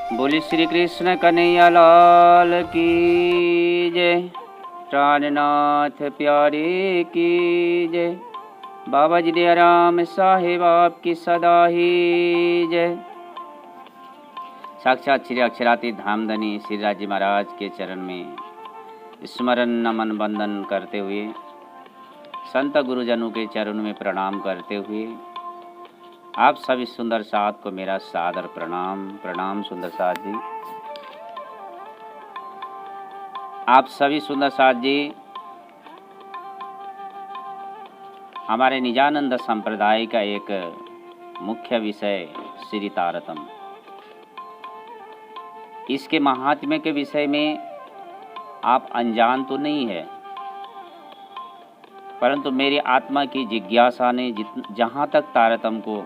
बोली श्री कृष्ण कन्हैया लाल की जय। प्राणनाथ प्यारे की जय। बाबा जी दयाराम साहेब आपकी सदा ही जय। साक्षात श्री अक्षरातीत धामधनी श्री राजी महाराज के चरण में स्मरण नमन वंदन करते हुए, संत गुरुजनों के चरणों में प्रणाम करते हुए, आप सभी सुंदर साथ को मेरा सादर प्रणाम। प्रणाम सुंदर साथ जी। आप सभी सुंदर साथ जी हमारे निजानंद संप्रदाय का एक मुख्य विषय श्री तारतम, इसके महात्म्य के विषय में आप अनजान तो नहीं है, परंतु मेरी आत्मा की जिज्ञासा ने जहाँ तक तारतम को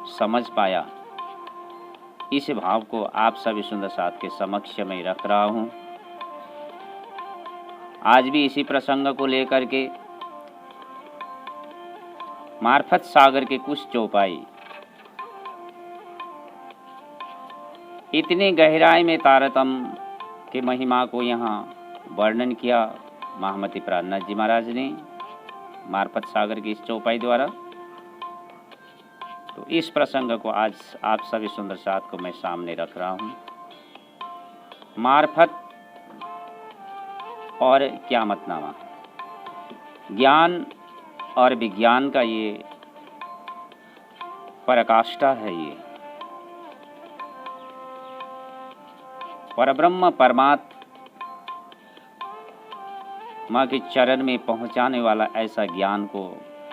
समझ पाया, इस भाव को आप सभी सुंदर साथ के समक्ष में रख रहा हूँ। आज भी इसी प्रसंग को लेकर के मार्फत सागर के कुछ चौपाई इतनी गहराई में तारतम की महिमा को यहाँ वर्णन किया महामती प्राणनाथ जी महाराज ने मार्फत सागर की इस चौपाई द्वारा। तो इस प्रसंग को आज आप सभी सुंदर साथ को मैं सामने रख रहा हूँ। मार्फत और क़यामतनामा, ज्ञान और विज्ञान का ये पराकाष्ठा है। ये परब्रह्म परमात्मा के चरण में पहुंचाने वाला ऐसा ज्ञान को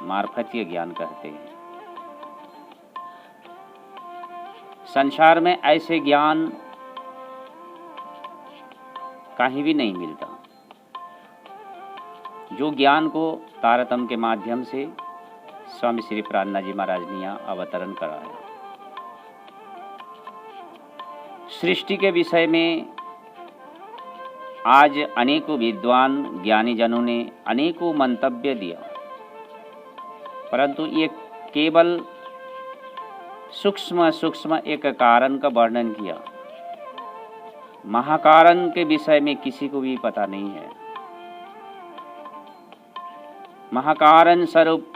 मार्फतीय ज्ञान कहते हैं। संसार में ऐसे ज्ञान कहीं भी नहीं मिलता, जो ज्ञान को तारतम के माध्यम से स्वामी श्री प्राणनाथ जी महाराज ने यहाँ अवतरण कराया। सृष्टि के विषय में आज अनेकों विद्वान ज्ञानी जनों ने अनेकों मंतव्य दिया, परंतु ये केवल सूक्ष्म सूक्ष्म एक कारण का वर्णन किया। महाकारण के विषय में किसी को भी पता नहीं है। महाकारण स्वरूप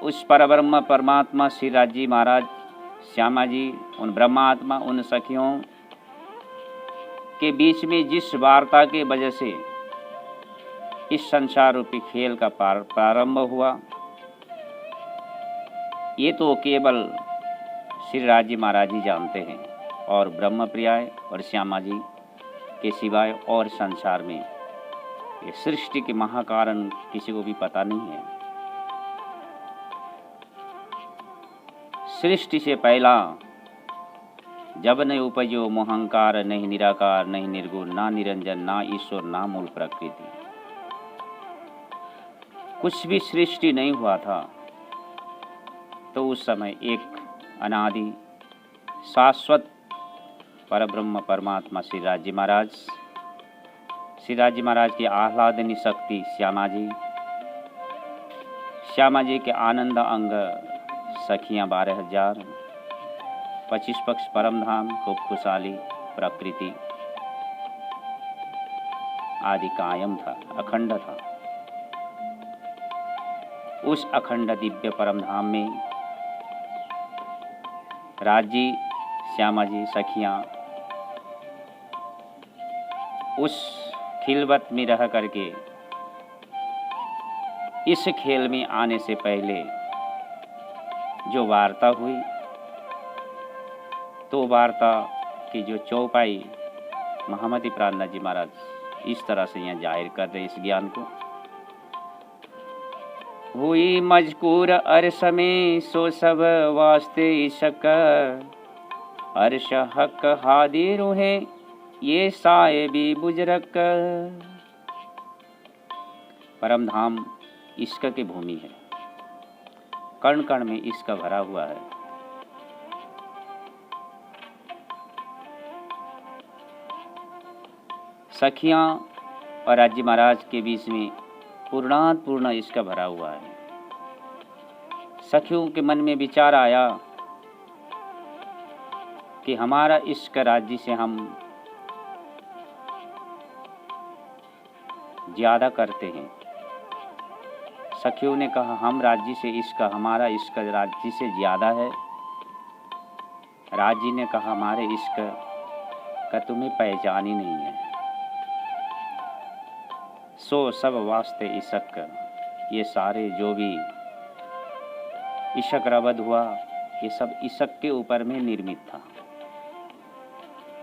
उस परब्रह्म परमात्मा श्री राजी महाराज, श्यामा जी, उन ब्रह्मात्मा, उन सखियों के बीच में जिस वार्ता के वजह से इस संसार रूपी खेल का प्रारंभ हुआ, ये तो केवल श्री राजी महाराज ही जानते हैं, और ब्रह्म प्रियाय और श्यामा जी के सिवाय और संसार में ये सृष्टि के महाकारण किसी को भी पता नहीं है। सृष्टि से पहला जब न उपजो मोहंकार, नहीं निराकार, नहीं निर्गुण, ना निरंजन, ना ईश्वर, ना मूल प्रकृति, कुछ भी सृष्टि नहीं हुआ था, तो उस समय एक अनादि शाश्वत परब्रह्म परमात्मा श्री राजी महाराज, श्री राजी महाराज की आह्लादनी शक्ति श्यामा जी, श्यामा जी के आनंद अंग सखियाँ 12,000, 25 पक्ष परम धाम, खूब खुशहाली प्रकृति आदि कायम था, अखंड था। उस अखंड दिव्य परम धाम में राजी, श्यामा जी, सखियाँ उस खिलवत में रह करके इस खेल में आने से पहले जो वार्ता हुई, तो वार्ता की जो चौपाई महामती प्राणनाथ जी महाराज इस तरह से यहाँ जाहिर कर रहे इस ज्ञान को। हुई मजकूर अरस में सो सब वास्ते शक, अर्श हक हादी रूहे ये साहिबी बुजरक। परम धाम इश्क की भूमि है, कण कण में इश्क भरा हुआ है। सखियां और राजी महाराज के बीच में पूर्ण इश्क भरा हुआ है। सखियों के मन में विचार आया कि हमारा इश्क राज्य से हम ज्यादा करते हैं। सखियों ने कहा हम राज्य से इश्क, हमारा इश्क राज्य से ज्यादा है। राज्य ने कहा हमारे इश्क का तुम्हें पहचान ही नहीं है। सो सब वास्ते इश्क, ये सारे जो भी इश्क रबद हुआ ये सब इश्क के ऊपर में निर्मित था।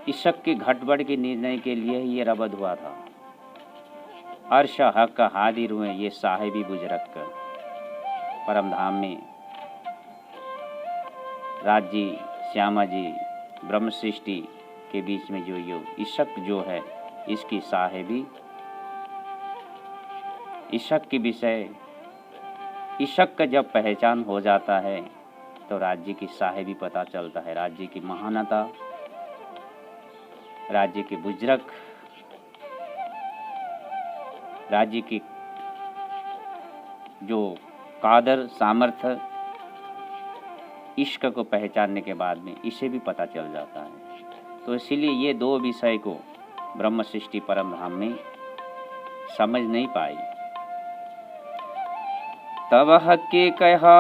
इश्क की घटबड़ के निर्णय के लिए ही ये रबद हुआ था। अर्श हक हादिर हुए ये साहिबी बुजरक परम धाम में राज जी, श्यामा जी, ब्रह्म सृष्टि के बीच में जो यो इश्क जो है इसकी साहिबी, इश्क के विषय इश्क का जब पहचान हो जाता है तो राज्य की साहिबी पता चलता है। राज्य की महानता, राज्य की बुजरक, राज्य की जो कादर सामर्थ्य इश्क को पहचानने के बाद में इसे भी पता चल जाता है। तो इसीलिए ये दो विषय को ब्रह्म सृष्टि परम धाम में समझ नहीं पाई। तब हक्के कहा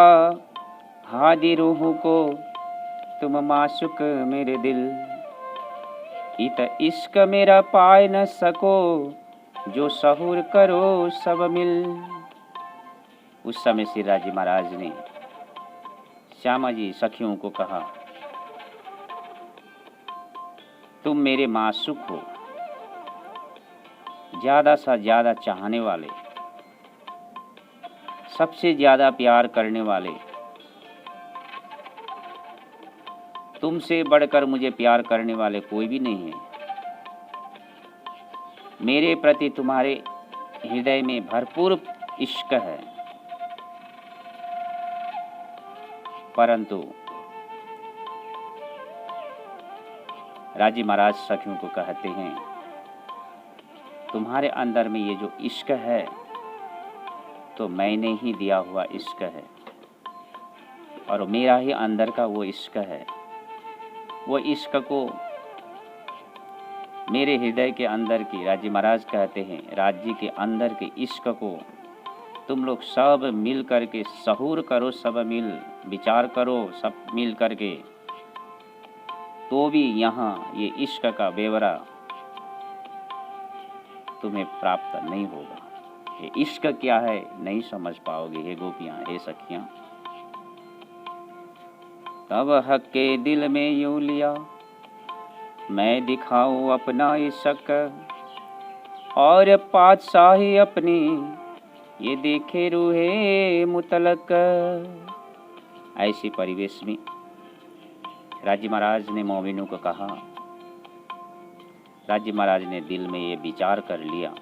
हादी रूह को तुम माशुक मेरे दिल, इत इश्क मेरा पाए न सको जो सहूर करो सब मिल। उस समय श्री राजी महाराज ने श्यामा जी सखियों को कहा तुम मेरे माशुक हो, ज्यादा से ज्यादा चाहने वाले, सबसे ज्यादा प्यार करने वाले, तुमसे बढ़कर मुझे प्यार करने वाले कोई भी नहीं है। मेरे प्रति तुम्हारे हृदय में भरपूर इश्क है, परंतु राजी महाराज सखियों को कहते हैं तुम्हारे अंदर में ये जो इश्क है तो मैंने ही दिया हुआ इश्क है और मेरा ही अंदर का वो इश्क है। वो इश्क को मेरे हृदय के अंदर की, राजी महाराज कहते हैं राज्य के अंदर के इश्क को तुम लोग सब मिल करके सहूर करो, सब मिल विचार करो, सब मिल करके, तो भी यहाँ ये इश्क का बेवरा तुम्हें प्राप्त नहीं होगा। ये इश्क क्या है नहीं समझ पाओगे हे गोपियां, हे सखियां। तब हक के दिल में यूं लिया मैं दिखाऊं अपना इश्क, और पातशाही अपनी ये देखे रूहे मुतलक। ऐसी परिवेश में राज्य महाराज ने मोमिनों को कहा, राज्य महाराज ने दिल में ये विचार कर लिया,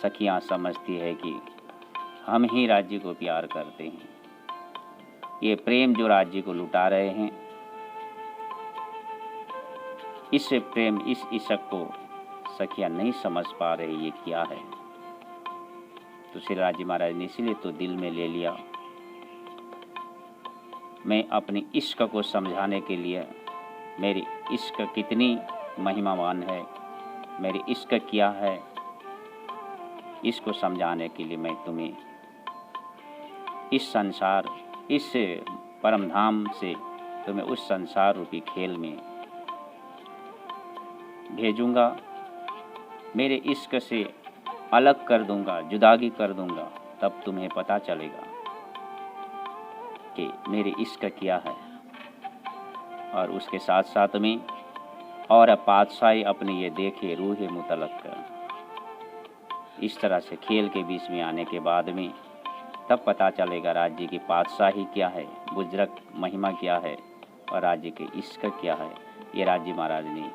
सखियां समझती है कि हम ही राज्य को प्यार करते हैं। ये प्रेम जो राज्य को लुटा रहे हैं, इस प्रेम, इस इश्क को सखियां नहीं समझ पा रही ये क्या है। तो श्री राज्य महाराज ने इसीलिए तो दिल में ले लिया, मैं अपनी इश्क को समझाने के लिए, मेरी इश्क कितनी महिमावान है, मेरी इश्क क्या है, इसको समझाने के लिए मैं तुम्हें इस संसार, इस परम धाम से तुम्हें उस संसार रूपी खेल में भेजूंगा, मेरे इश्क से अलग कर दूंगा, जुदागी कर दूंगा, तब तुम्हें पता चलेगा कि मेरे इश्क क्या है। और उसके साथ साथ में और पातशाही अपने ये देखे रूहे मुतलक कर, इस तरह से खेल के बीच में आने के बाद में तब पता चलेगा राज्य की पातशाही क्या है, बुजरक महिमा क्या है और राज्य के इश्क क्या है। ये राज्य महाराज ने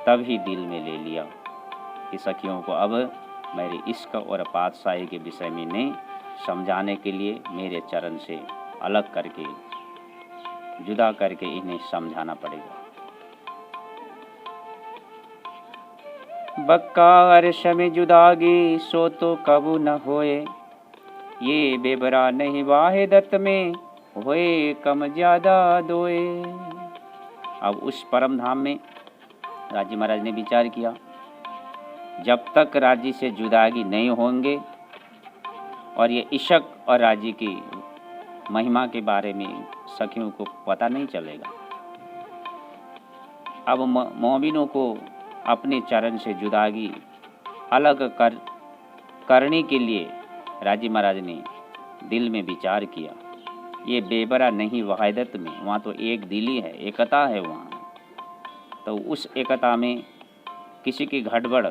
तब ही दिल में ले लिया कि सखियों को अब मेरे इश्क और पातशाही के विषय में नहीं समझाने के लिए मेरे चरण से अलग करके, जुदा करके इन्हें समझाना पड़ेगा। बक्का अर्श में जुदागी सो तो कबू न होए, ये बेबरा नहीं वाहिदत में होए कम ज्यादा दोए। अब उस परम धाम में राजी महाराज ने विचार किया, जब तक राजी से जुदागी नहीं होंगे और ये इशक और राजी की महिमा के बारे में सखियों को पता नहीं चलेगा। अब मोमिनों को अपने चरण से जुदागी अलग करने के लिए राजी महाराज ने दिल में विचार किया। ये बेबरा नहीं वहादत में, वहाँ तो एक दिली है, एकता है वहाँ। तो उस एकता में किसी की गड़बड़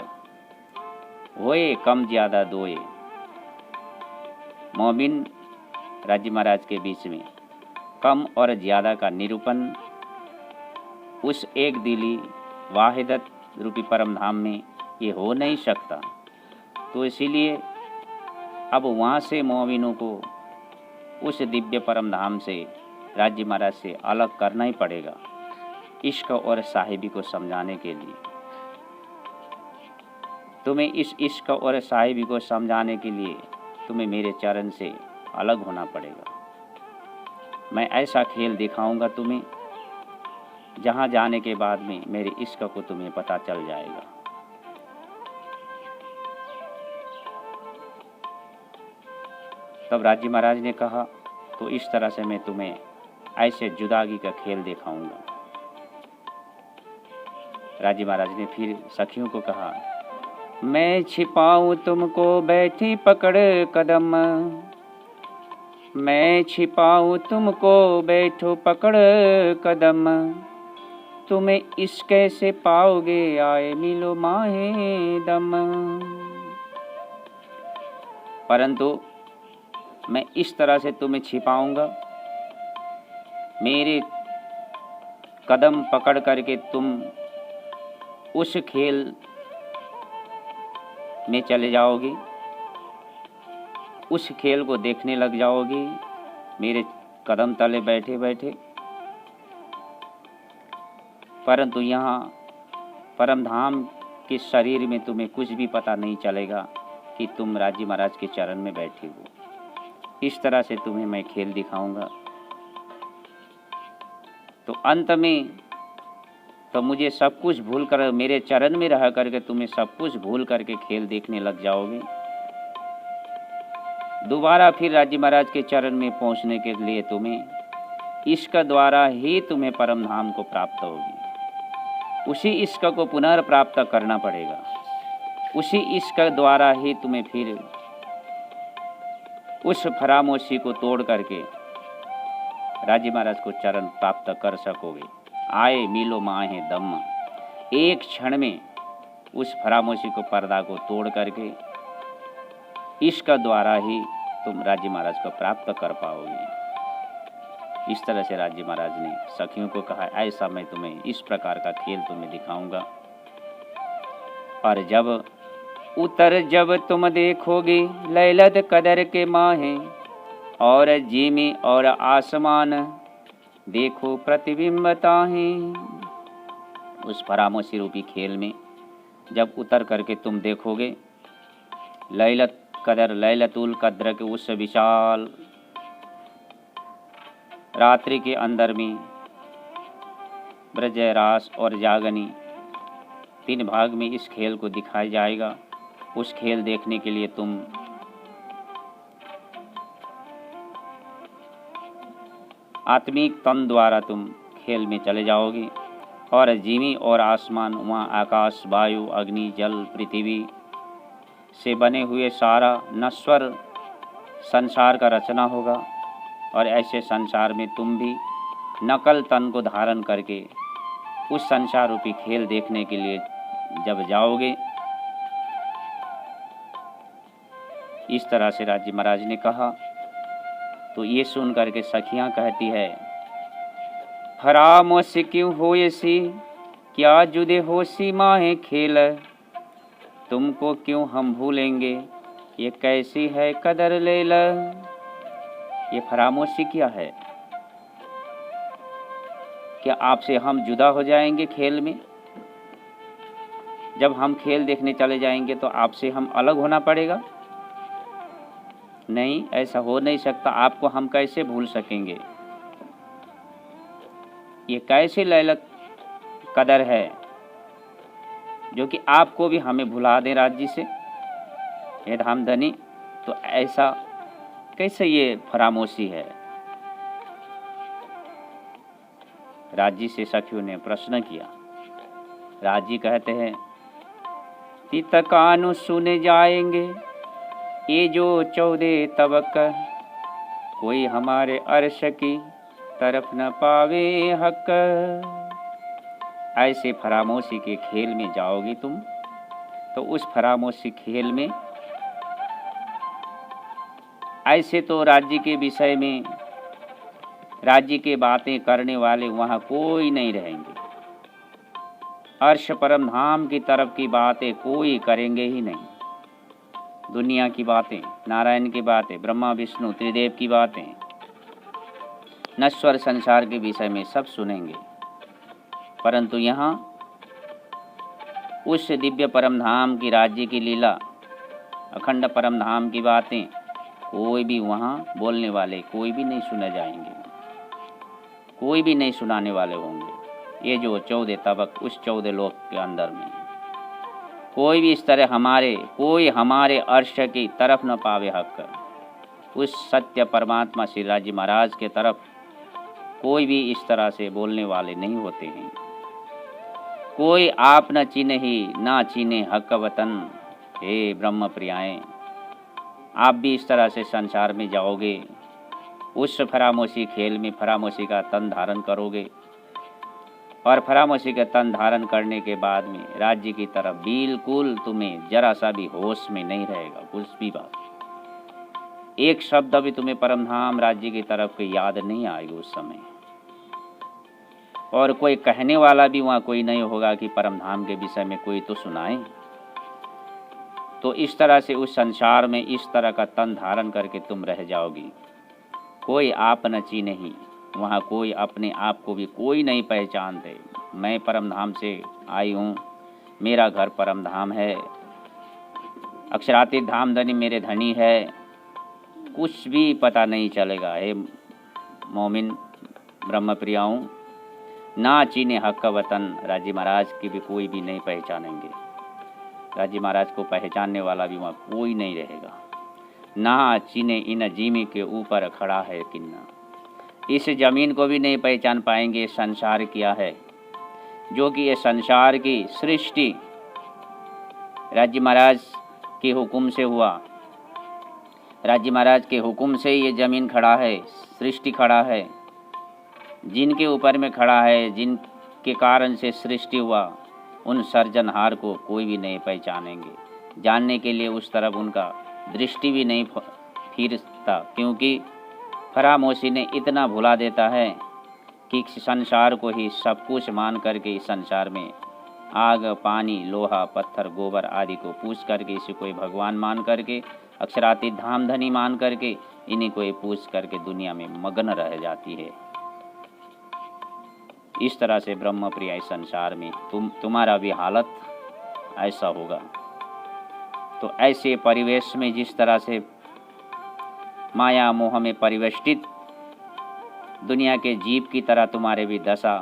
होए कम ज़्यादा दोए, मोमिन राजी महाराज के बीच में कम और ज़्यादा का निरूपण उस एक दिली वाहिदत रूपी परम धाम में ये हो नहीं सकता। तो इसीलिए अब वहाँ से मोमिनों को उस दिव्य परम धाम से राजी महाराज से अलग करना ही पड़ेगा, इश्क और साहिबी को समझाने के लिए। तुम्हें इस इश्क और साहिबी को समझाने के लिए तुम्हें मेरे चरण से अलग होना पड़ेगा। मैं ऐसा खेल दिखाऊंगा तुम्हें, जहाँ जाने के बाद में मेरे इश्क को तुम्हें पता चल जाएगा। तब राजी महाराज ने कहा, तो इस तरह से मैं तुम्हें ऐसे जुदागी का खेल दिखाऊंगा। राजी महाराज ने फिर सखियों को कहा, मैं छिपाऊं तुमको बैठी पकड़ कदम, मैं छिपाऊं तुमको बैठो पकड़ कदम, तुम्हें इसके से पाओगे आए मिलो माहे दम। परंतु मैं इस तरह से तुम्हें छिपाऊंगा, मेरे कदम पकड़ करके तुम उस खेल में चले जाओगी, उस खेल को देखने लग जाओगी मेरे कदम तले बैठे बैठे। परंतु यहाँ परम धाम के शरीर में तुम्हें कुछ भी पता नहीं चलेगा कि तुम राजी महाराज के चरण में बैठे हो। इस तरह से तुम्हें मैं खेल दिखाऊंगा। तो अंत में तो मुझे सब कुछ भूल कर, मेरे चरण में रह करके तुम्हें सब कुछ भूल करके खेल देखने लग जाओगे। दोबारा फिर राजी महाराज के चरण में पहुंचने के लिए तुम्हें इश्क द्वारा ही तुम्हें परम धाम को प्राप्त होगी। उसी इश्क को पुनर्प्राप्त करना पड़ेगा। उसी इश्क द्वारा ही तुम्हें फिर उस फरामोशी को तोड़ करके राजी महाराज को चरण प्राप्त कर सकोगे। आए मिलो माहे दम, एक क्षण में उस फरामोशी को, पर्दा को तोड़ करके इश्क द्वारा ही तुम राजी महाराज को प्राप्त कर पाओगे। इस तरह से राजी महाराज ने सखियों को कहा, ऐसा मैं तुम्हें इस प्रकार का खेल तुम्हें दिखाऊंगा। और जब तुम देखोगे लैलत कदर के माहे, और जीमी और आसमान देखो प्रतिबिंबताहें। उस फरामोशी रूपी खेल में जब उतर करके तुम देखोगे लैलत कदर, लैलतुल कद्र के उस विशाल रात्रि के अंदर में ब्रज, रास और जागनी 3 भाग में इस खेल को दिखाया जाएगा। उस खेल देखने के लिए तुम आत्मिक तन द्वारा तुम खेल में चले जाओगे। और जीवी और आसमान, वहाँ आकाश, वायु, अग्नि, जल, पृथ्वी से बने हुए सारा नश्वर संसार का रचना होगा। और ऐसे संसार में तुम भी नकल तन को धारण करके उस संसार रूपी खेल देखने के लिए जब जाओगे। इस तरह से राजी महाराज ने कहा। तो ये सुन करके सखियां कहती है, फरामोश क्यों होयसी, क्या जुदे होसी माहे खेल, तुमको क्यों हम भूलेंगे, ये कैसी है कदर लेल। ये फरामोशी क्या है? क्या आपसे हम जुदा हो जाएंगे खेल में? जब हम खेल देखने चले जाएंगे तो आपसे हम अलग होना पड़ेगा? नहीं, ऐसा हो नहीं सकता। आपको हम कैसे भूल सकेंगे? ये कैसे लैलत कदर है, जो कि आपको भी हमें भुला दें राज्य से, हे धामधनी। तो ऐसा कैसे ये फरामोशी है? राजी से सखियों ने प्रश्न किया। राजी कहते हैं, तित कानु सुने जाएंगे ये जो 14 तबक, कोई हमारे अर्श की तरफ न पावे हक। ऐसे फरामोशी के खेल में जाओगी तुम, तो उस फरामोशी खेल में ऐसे तो राज्य के विषय में, राज्य के बातें करने वाले वहाँ कोई नहीं रहेंगे। अर्श परम धाम की तरफ की बातें कोई करेंगे ही नहीं। दुनिया की बातें, नारायण की बातें, ब्रह्मा विष्णु त्रिदेव की बातें, नश्वर संसार के विषय में सब सुनेंगे। परंतु यहाँ उस दिव्य परम धाम की राज्य की लीला, अखंड परम धाम की बातें कोई भी वहाँ बोलने वाले कोई भी नहीं सुने जाएंगे, कोई भी नहीं सुनाने वाले होंगे। ये जो 14 तबक, उस 14 लोक के अंदर में कोई भी इस तरह कोई हमारे अर्श की तरफ न पावे हक। उस सत्य परमात्मा श्री राजी महाराज के तरफ कोई भी इस तरह से बोलने वाले नहीं होते हैं। कोई आप न चीने ही ना चीने हक वतन। हे ब्रह्म प्रियाएं, आप भी इस तरह से संसार में जाओगे, उस फरामोशी खेल में फरामोशी का तन धारण करोगे, और फरामोशी का तन धारण करने के बाद में राज्य की तरफ बिल्कुल तुम्हें जरा सा भी होश में नहीं रहेगा। कुछ भी बात, एक शब्द भी तुम्हें परमधाम राज्य की तरफ की याद नहीं आएगी उस समय, और कोई कहने वाला भी वहाँ कोई नहीं होगा कि परमधाम के विषय में कोई तो सुनाए। तो इस तरह से उस संसार में इस तरह का तन धारण करके तुम रह जाओगी। कोई आप न चीने ही, वहाँ कोई अपने आप को भी कोई नहीं पहचानते। मैं परमधाम से आई हूँ, मेरा घर परमधाम है, अक्षरातीत धामधनी मेरे धनी है, कुछ भी पता नहीं चलेगा। हे मोमिन ब्रह्म प्रियाओं, ना चीने हक वतन, राजी महाराज की भी कोई भी नहीं पहचानेंगे। राजी महाराज को पहचानने वाला भी वहाँ कोई नहीं रहेगा। ना चीने इन जीमी के ऊपर खड़ा है किन्ना, इस जमीन को भी नहीं पहचान पाएंगे संसार क्या है, जो कि ये संसार की सृष्टि राजी महाराज के हुक्म से हुआ। राजी महाराज के हुक्म से ये जमीन खड़ा है, सृष्टि खड़ा है, जिनके ऊपर में खड़ा है, जिनके कारण से सृष्टि हुआ, उन सर्जनहार को कोई भी नहीं पहचानेंगे। जानने के लिए उस तरफ उनका दृष्टि भी नहीं फिरता, क्योंकि फरामोशी ने इतना भुला देता है कि संसार को ही सब कुछ मान करके इस संसार में आग, पानी, लोहा, पत्थर, गोबर आदि को पूछ करके इसे कोई भगवान मान करके, अक्षरातीत धामधनी मान करके इन्हीं को पूछ करके दुनिया में मग्न रह जाती है। इस तरह से ब्रह्म प्रिय संसार में तुम्हारा भी हालत ऐसा होगा। तो ऐसे परिवेश में जिस तरह से माया मोह में परिवेष्टित दुनिया के जीव की तरह तुम्हारे भी दशा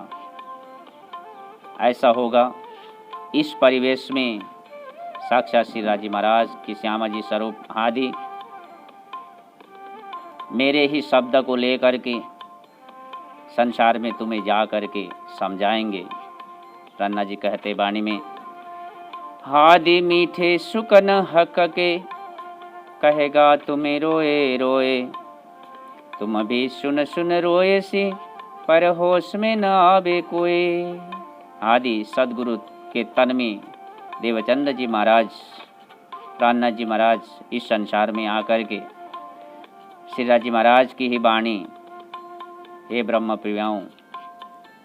ऐसा होगा। इस परिवेश में साक्षात श्री राजी महाराज की श्यामा जी स्वरूप आदि मेरे ही शब्द को लेकर के संसार में तुम्हें जा करके समझाएंगे। रन्ना जी कहते वाणी में, हादि मीठे सुकन हक के कहेगा तुम्हें रोए रोए, तुम भी सुन सुन रोए सी पर होश में न आवे कोई। आदि सदगुरु के तन में देवचंद जी महाराज, प्राणनाथ जी महाराज इस संसार में आकर के श्री राजी महाराज की ही वाणी हे ब्रह्म प्रियाओं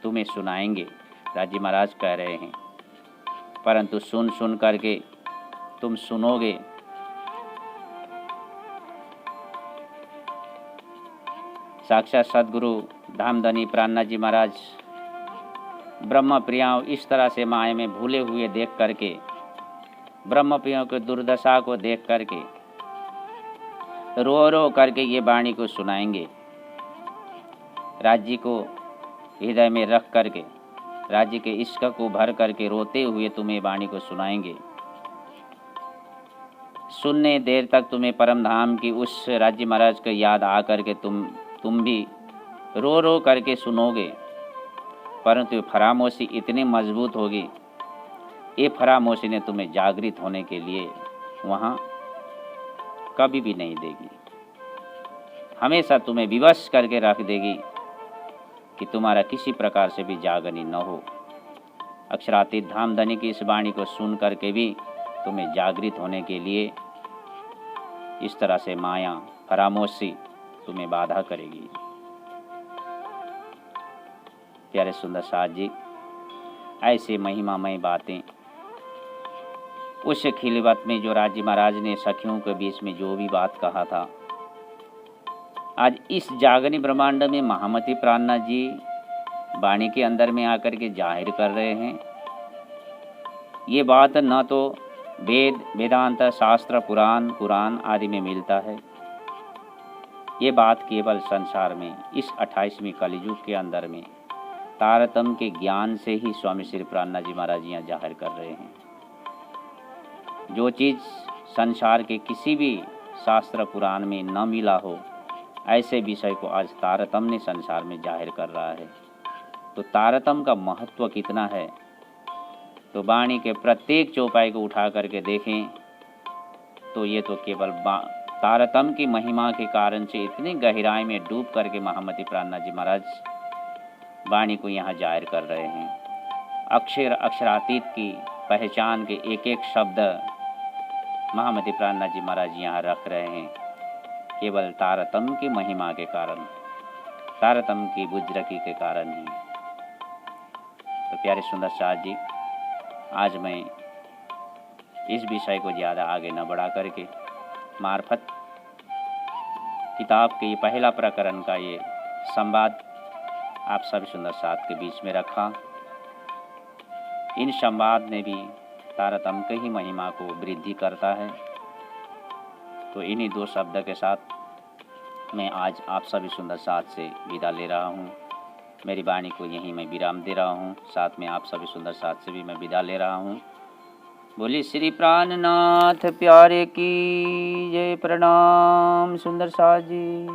तुम्हें सुनाएंगे। राजी महाराज कह रहे हैं, परंतु सुन सुन करके तुम सुनोगे साक्षात सदगुरु धामधनी प्राणनाथ जी महाराज ब्रह्म प्रियाओं इस तरह से माया में भूले हुए देख करके, ब्रह्म प्रियों के दुर्दशा को देख करके रो रो करके ये वाणी को सुनाएंगे। राज्य को हृदय में रख करके राज्य के इश्क को भर करके रोते हुए तुम्हें वाणी को सुनाएंगे। सुनने देर तक तुम्हें परम धाम की उस राज्य महाराज को याद आ करके तुम भी रो रो करके सुनोगे, परंतु फरामोशी इतनी मजबूत होगी, ये फरामोशी ने तुम्हें जागृत होने के लिए वहाँ कभी भी नहीं देगी। हमेशा तुम्हें विवश करके रख देगी कि तुम्हारा किसी प्रकार से भी जागरण न हो। अक्षरातीत धामधनी की इस वाणी को सुन करके भी तुम्हें जागृत होने के लिए इस तरह से माया फरामोशी तुम्हें बाधा करेगी। प्यारे सुंदर साथ जी, ऐसे महिमामय बातें उस खिलवत में जो राज्य महाराज ने सखियों के बीच में जो भी बात कहा था, आज इस जागनी ब्रह्मांड में महामती प्राणनाथ जी वाणी के अंदर में आकर के जाहिर कर रहे हैं। ये बात न तो वेद वेदांत शास्त्र पुराण कुरान आदि में मिलता है, ये बात केवल संसार में इस 28वें कलियुग के अंदर में तारतम के ज्ञान से ही स्वामी श्री प्राणनाथ जी महाराज यहाँ जाहिर कर रहे हैं। जो चीज़ संसार के किसी भी शास्त्र पुराण में न मिला हो, ऐसे विषय को आज तारतम ने संसार में जाहिर कर रहा है। तो तारतम का महत्व कितना है, तो वाणी के प्रत्येक चौपाई को उठा करके देखें तो ये तो केवल तारतम की महिमा के कारण से इतनी गहराई में डूब करके महामती प्राणनाथ जी महाराज वाणी को यहाँ जाहिर कर रहे हैं। अक्षर अक्षरातीत की पहचान के एक एक शब्द महामती प्राणनाथ जी महाराज यहाँ रख रहे हैं, केवल तारतम की महिमा के कारण, तारतम की बुजरकी के कारण ही। तो प्यारे सुंदर साथ जी, आज मैं इस विषय को ज़्यादा आगे न बढ़ा करके मार्फत किताब के ये पहला प्रकरण का ये संवाद आप सभी सुंदर साथ के बीच में रखा। इन संवाद ने भी तारतम के ही महिमा को वृद्धि करता है। तो इन्हीं दो शब्द के साथ मैं आज आप सभी सुंदर साथ से विदा ले रहा हूँ। मेरी वाणी को यहीं मैं विराम दे रहा हूँ, साथ में आप सभी सुंदर साथ से भी मैं विदा ले रहा हूँ। बोली श्री प्राणनाथ प्यारे की जय। प्रणाम सुंदर साथ जी।